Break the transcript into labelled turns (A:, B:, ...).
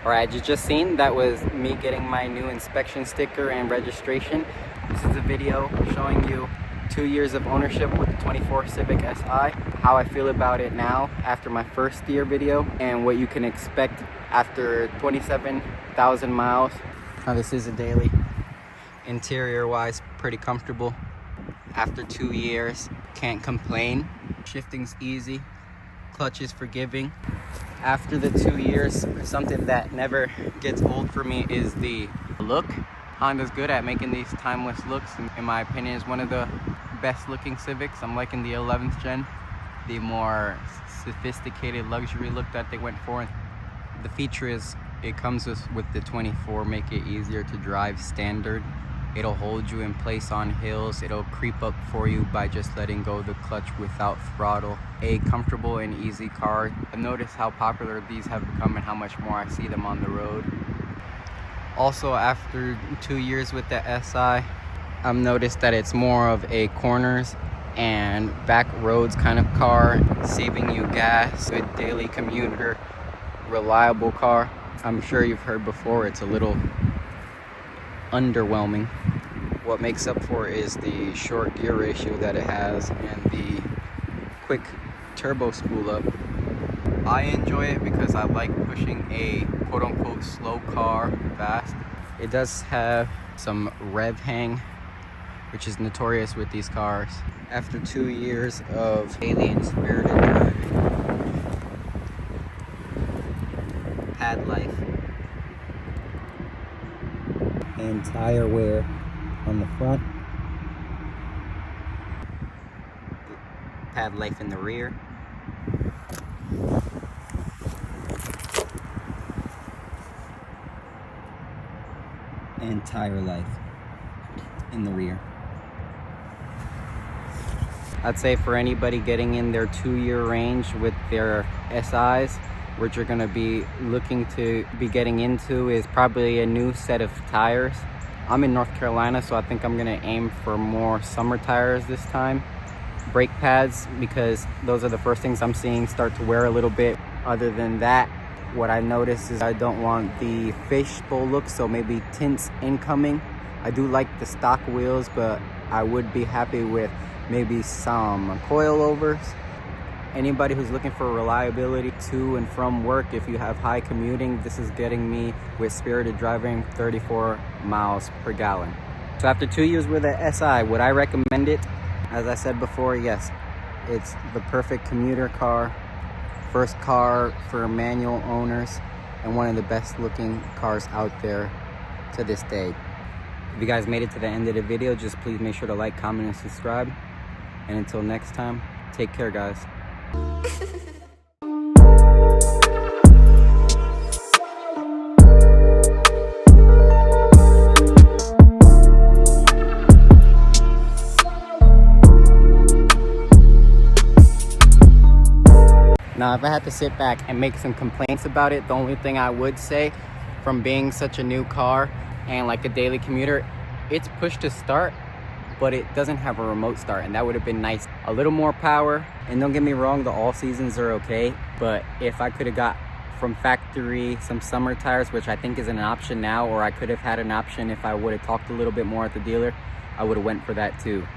A: Alright, you just seen that was me getting my new inspection sticker and registration. This is a video showing you 2 years of ownership with the 24 Civic SI, how I feel about it now after my first year video, and what you can expect after 27,000 miles. Now this is a daily. Interior wise, pretty comfortable. After 2 years, can't complain. Shifting's easy, clutch is forgiving. After the 2 years, something that never gets old for me is the look. Honda's good at making these timeless looks, and in my opinion is one of the best looking Civics. I'm liking the 11th gen, the more sophisticated luxury look that they went for. The feature is it comes with the 24, make it easier to drive standard. It'll hold you in place on hills. It'll creep up for you by just letting go of the clutch without throttle. A comfortable and easy car. I've noticed how popular these have become and how much more I see them on the road. Also, after 2 years with the SI, I've noticed that it's more of a corners and back roads kind of car, saving you gas, good daily commuter, reliable car. I'm sure you've heard before, it's a little underwhelming. What makes up for it is the short gear ratio that it has and the quick turbo spool up. I enjoy it because I like pushing a quote-unquote slow car fast. It does have some rev hang, which is notorious with these cars. After 2 years of daily and spirited driving, pad life and tire wear on the front, pad life in the rear, and tire life in the rear. I'd say for anybody getting in their 2-year range with their SIs, what you're going to be looking to be getting into is probably a new set of tires. I'm in North Carolina, so I think I'm going to aim for more summer tires this time. Brake pads, because those are the first things I'm seeing start to wear a little bit. Other than that, what I notice is I don't want the fishbowl look, so maybe tints incoming. I do like the stock wheels, but I would be happy with maybe some coilovers. Anybody who's looking for reliability to and from work, if you have high commuting, this is getting me with spirited driving 34 miles per gallon. So after 2 years with the SI, would I recommend it? As I said before, yes, it's the perfect commuter car, first car for manual owners, and one of the best looking cars out there to this day. If you guys made it to the end of the video, just please make sure to like, comment, and subscribe. And until next time, take care, guys. Now, if I had to sit back and make some complaints about it, the only thing I would say, from being such a new car and like a daily commuter, it's push to start, but it doesn't have a remote start, and that would have been nice. A little more power, and don't get me wrong, the all seasons are okay, but if I could have got from factory some summer tires, which I think is an option now, or I could have had an option if I would have talked a little bit more at the dealer, I would have went for that too.